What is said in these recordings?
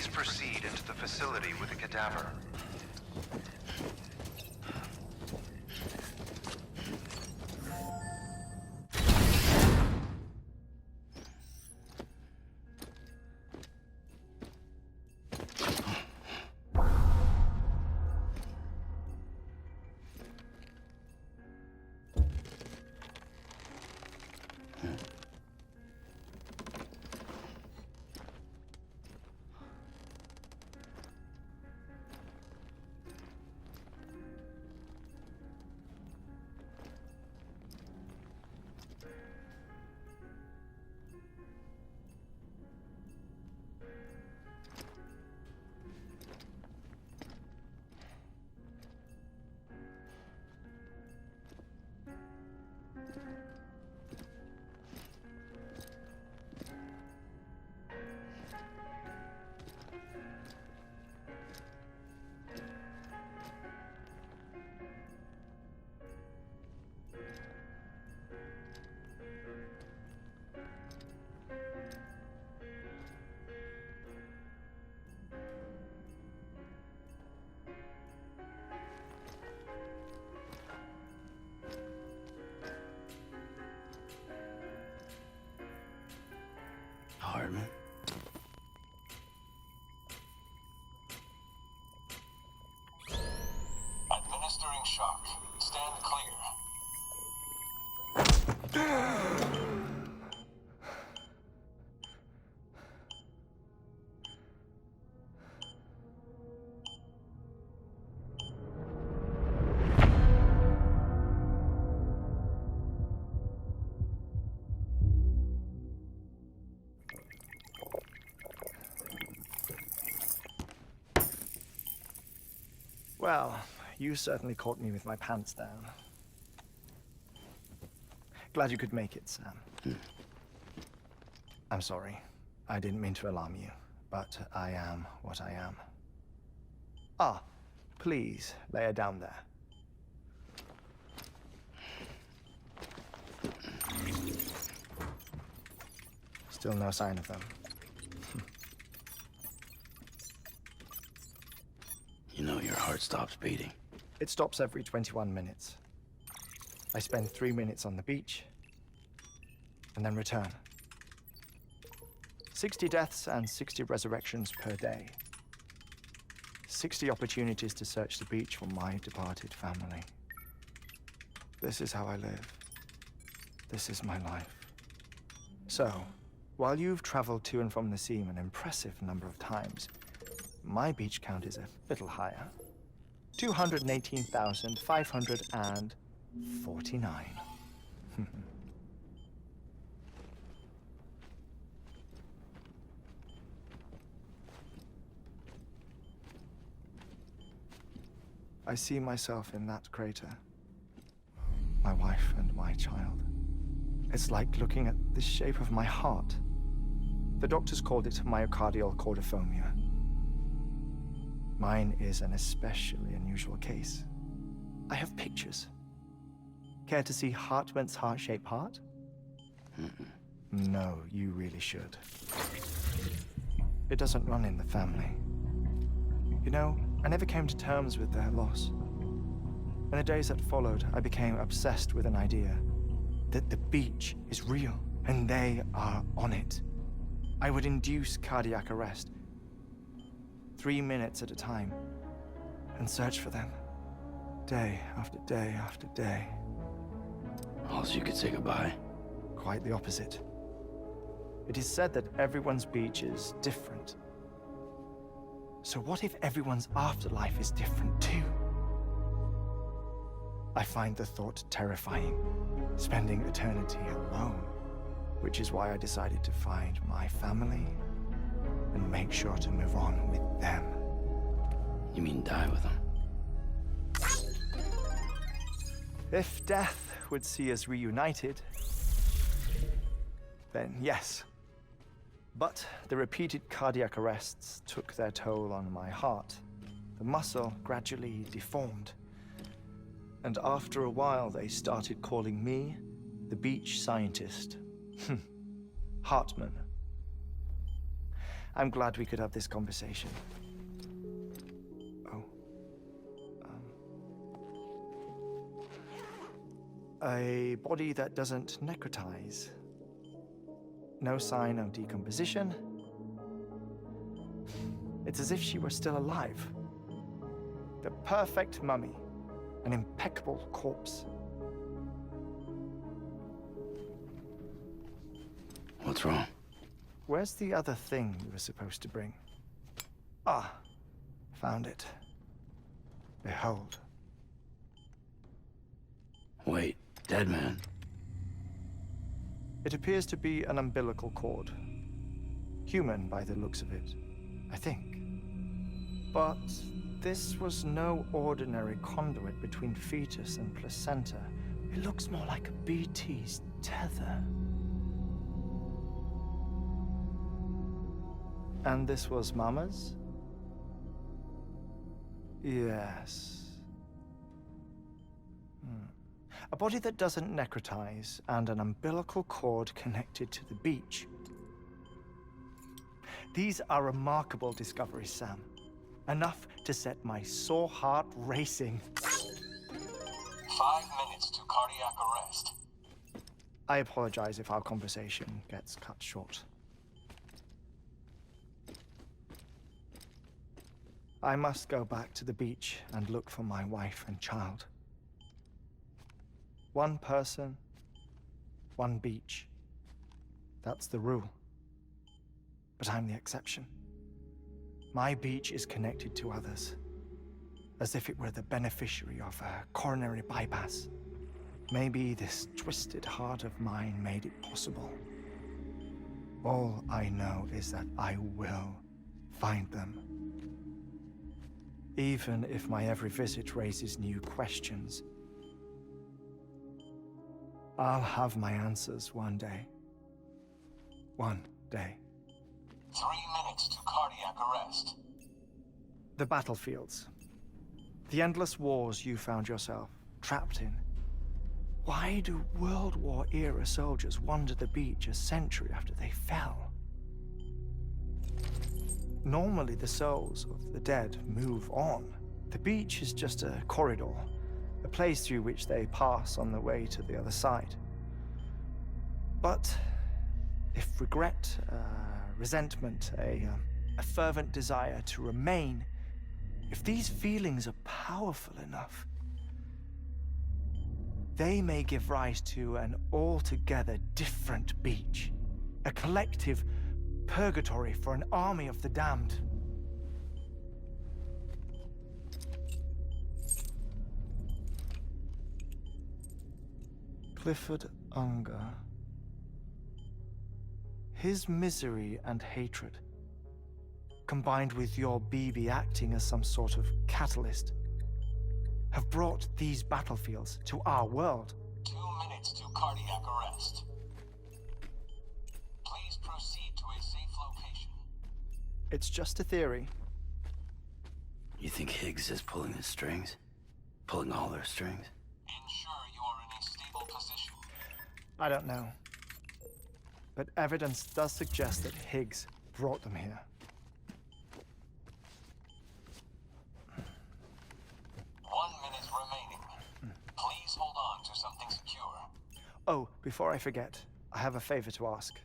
Please proceed into the facility with the cadaver. Hardman. Administering shock. Stand clear. Well, you certainly caught me with my pants down. Glad you could make it, Sam. I'm sorry. I didn't mean to alarm you, but I am what I am. Ah, please, lay her down there. Still no sign of them. You know your heart stops beating. It stops every 21 minutes. I spend 3 minutes on the beach, and then return. 60 deaths and 60 resurrections per day. 60 opportunities to search the beach for my departed family. This is how I live. This is my life. So, while you've traveled to and from the sea an impressive number of times, my beach count is a little higher. 218,549. I see myself in that crater. My wife and my child. It's like looking at the shape of my heart. The doctors called it myocardial cordiformia. Mine is an especially unusual case. I have pictures. Care to see Hartman's heart-shaped heart? No, you really should. It doesn't run in the family. You know, I never came to terms with their loss. In the days that followed, I became obsessed with an idea that the beach is real and they are on it. I would induce cardiac arrest, 3 minutes at a time, and search for them, day after day after day. All so you could say goodbye? Quite the opposite. It is said that everyone's beach is different. So what if everyone's afterlife is different too? I find the thought terrifying, spending eternity alone, which is why I decided to find my family and make sure to move on with them. You mean die with them? If death would see us reunited, then yes. But the repeated cardiac arrests took their toll on my heart. The muscle gradually deformed. And after a while, they started calling me the beach scientist. Hartman. I'm glad we could have this conversation. Oh. A body that doesn't necrotize. No sign of decomposition. It's as if she were still alive. The perfect mummy. An impeccable corpse. What's wrong? Where's the other thing you were supposed to bring? Ah, found it. Behold. Wait, dead man. It appears to be an umbilical cord. Human by the looks of it, I think. But this was no ordinary conduit between fetus and placenta. It looks more like a BT's tether. And this was Mama's? Yes. A body that doesn't necrotize and an umbilical cord connected to the beach. These are remarkable discoveries, Sam. Enough to set my sore heart racing. 5 minutes to cardiac arrest. I apologize if our conversation gets cut short. I must go back to the beach and look for my wife and child. One person, one beach. That's the rule. But I'm the exception. My beach is connected to others, as if it were the beneficiary of a coronary bypass. Maybe this twisted heart of mine made it possible. All I know is that I will find them. Even if my every visit raises new questions, I'll have my answers one day. One day. 3 minutes to cardiac arrest. The battlefields. The endless wars you found yourself trapped in. Why do World War era soldiers wander the beach a century after they fell? Normally the souls of the dead move on. The beach is just a corridor, a place through which they pass on the way to the other side. But if regret, resentment, a fervent desire to remain, if these feelings are powerful enough, they may give rise to an altogether different beach, a collective purgatory for an army of the damned. Clifford Unger. His misery and hatred, combined with your BB acting as some sort of catalyst, have brought these battlefields to our world. 2 minutes to cardiac arrest. Please proceed to a safe location. It's just a theory. You think Higgs is pulling the strings? Pulling all their strings? Ensure you are in a stable position. I don't know. But evidence does suggest that Higgs brought them here. 1 minute remaining. Please hold on to something secure. Oh, before I forget, I have a favor to ask.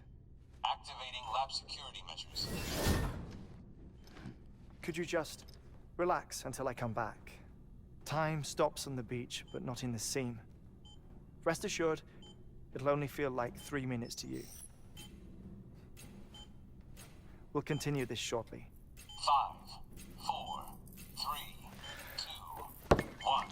Activating lab security measures. Could you just relax until I come back? Time stops on the beach, but not in the scene. Rest assured, it'll only feel like 3 minutes to you. We'll continue this shortly. 5, 4, 3, 2, 1.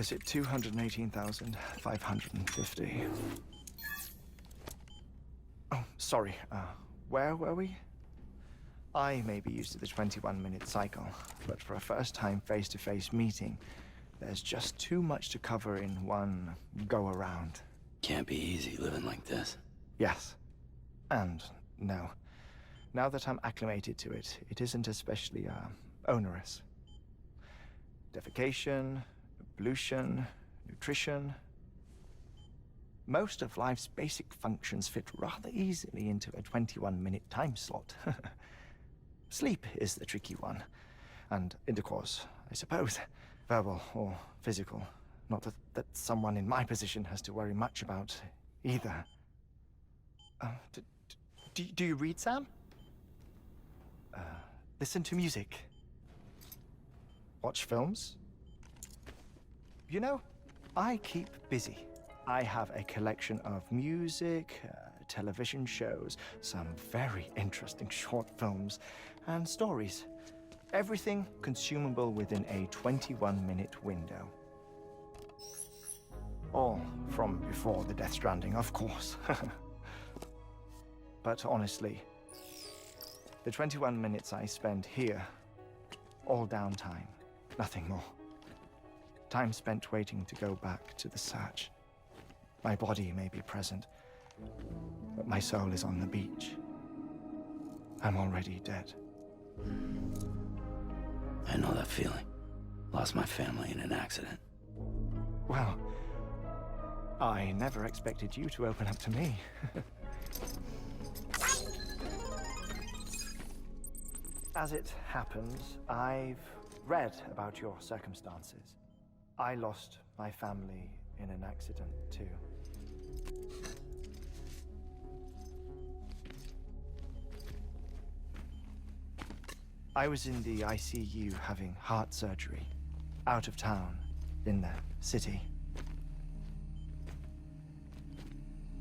Visit 218,550. Oh, sorry. Where were we? I may be used to the 21-minute cycle, but for a first-time face-to-face meeting, there's just too much to cover in one go-around. Can't be easy living like this. Yes. And no. Now that I'm acclimated to it, it isn't especially, onerous. Defecation, pollution, nutrition. Most of life's basic functions fit rather easily into a 21-minute time slot. Sleep is the tricky one. And intercourse, I suppose. Verbal or physical. Not that someone in my position has to worry much about either. Do you read, Sam? Listen to music. Watch films? You know, I keep busy. I have a collection of music, television shows, some very interesting short films, and stories. Everything consumable within a 21-minute window. All from before the Death Stranding, of course. But honestly, the 21 minutes I spend here, all downtime, nothing more. Time spent waiting to go back to the search. My body may be present, but my soul is on the beach. I'm already dead. I know that feeling. Lost my family in an accident. Well, I never expected you to open up to me. As it happens, I've read about your circumstances. I lost my family in an accident, too. I was in the ICU having heart surgery, out of town, in the city.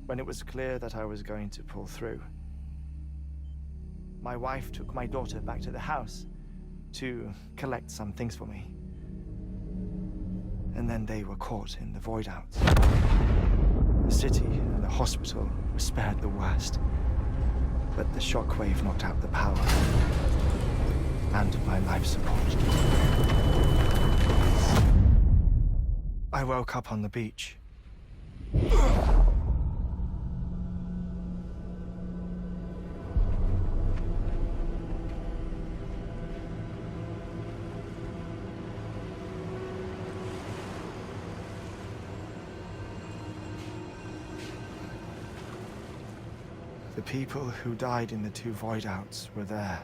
When it was clear that I was going to pull through, my wife took my daughter back to the house to collect some things for me. And then they were caught in the void outs. The city and the hospital were spared the worst, but the shockwave knocked out the power and my life support. I woke up on the beach. The people who died in the two void outs were there.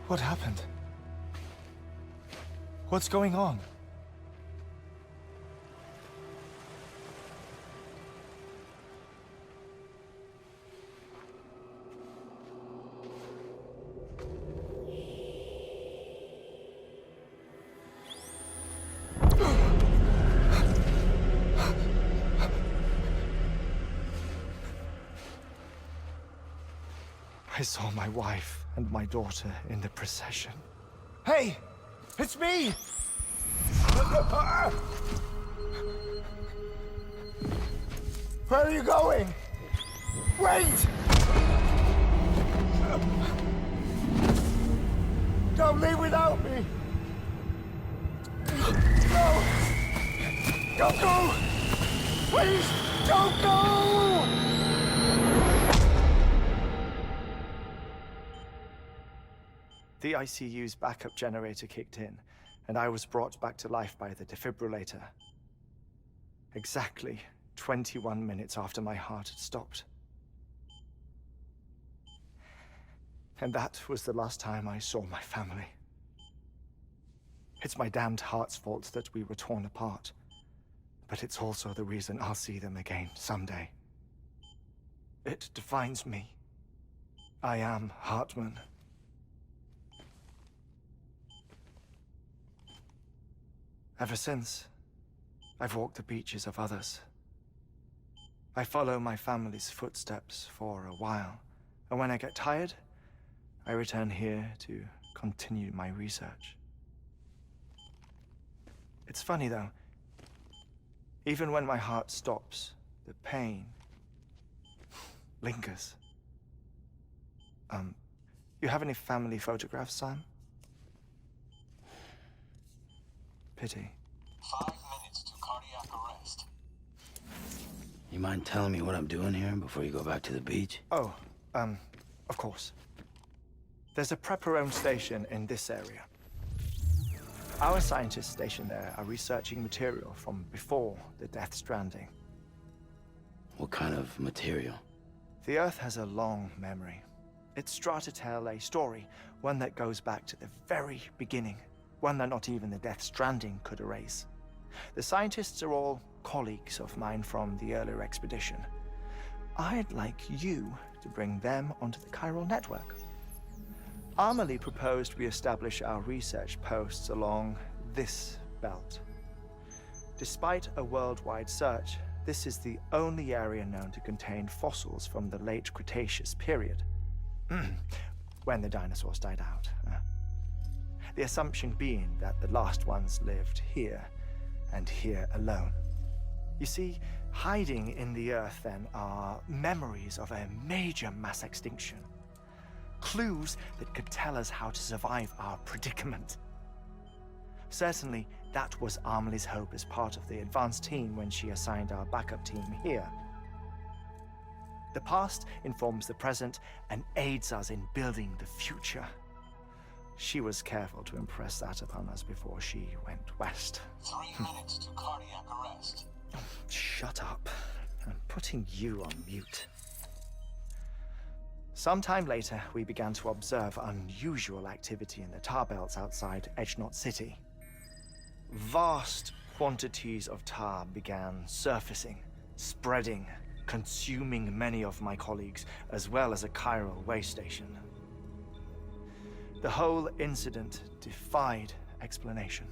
What happened? What's going on? I saw my wife and my daughter in the procession. Hey! It's me! Where are you going? Wait! Don't leave without me! No! Don't go! Please, don't go! The ICU's backup generator kicked in, and I was brought back to life by the defibrillator. Exactly 21 minutes after my heart had stopped. And that was the last time I saw my family. It's my damned heart's fault that we were torn apart, but it's also the reason I'll see them again someday. It defines me. I am Hartman. Ever since, I've walked the beaches of others. I follow my family's footsteps for a while, and when I get tired, I return here to continue my research. It's funny though. Even when my heart stops, the pain lingers. You have any family photographs, Sam? Pity. 5 minutes to cardiac arrest. You mind telling me what I'm doing here before you go back to the beach? Oh, of course. There's a prepper-owned station in this area. Our scientists stationed there are researching material from before the Death Stranding. What kind of material? The Earth has a long memory. It's trying to tell a story, one that goes back to the very beginning, one that not even the Death Stranding could erase. The scientists are all colleagues of mine from the earlier expedition. I'd like you to bring them onto the chiral network. Amelie proposed we establish our research posts along this belt. Despite a worldwide search, this is the only area known to contain fossils from the late Cretaceous period, when the dinosaurs died out. The assumption being that the last ones lived here, and here alone. You see, hiding in the Earth then are memories of a major mass extinction. Clues that could tell us how to survive our predicament. Certainly, that was Amelie's hope as part of the advanced team when she assigned our backup team here. The past informs the present and aids us in building the future. She was careful to impress that upon us before she went west. 3 minutes to cardiac arrest. Shut up. I'm putting you on mute. Sometime later, we began to observe unusual activity in the tar belts outside Edgenot City. Vast quantities of tar began surfacing, spreading, consuming many of my colleagues, as well as a chiral way station. The whole incident defied explanation.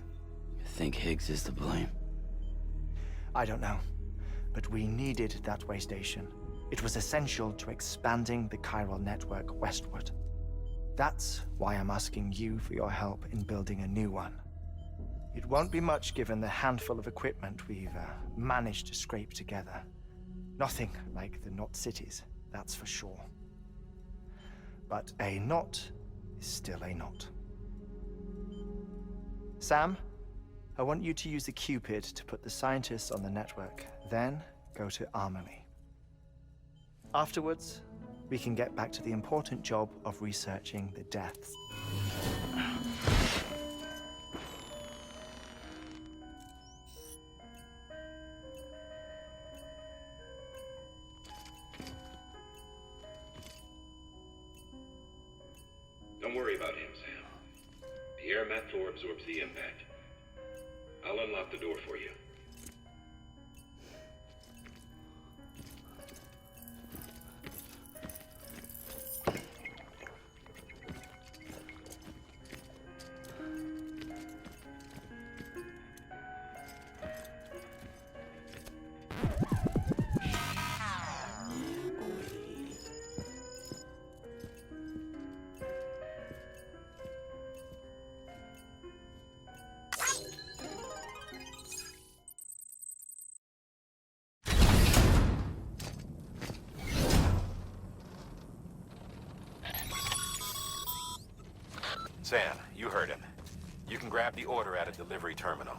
You think Higgs is to blame? I don't know, but we needed that way station. It was essential to expanding the chiral network westward. That's why I'm asking you for your help in building a new one. It won't be much given the handful of equipment we've managed to scrape together. Nothing like the knot cities, that's for sure. But a knot is still a knot. Sam, I want you to use the Cupid to put the scientists on the network, then go to Amelie. Afterwards, we can get back to the important job of researching the deaths. Don't worry about him, Sam. The air mat floor absorbs the impact. I'll unlock the door for you. Sam, you heard him. You can grab the order at a delivery terminal.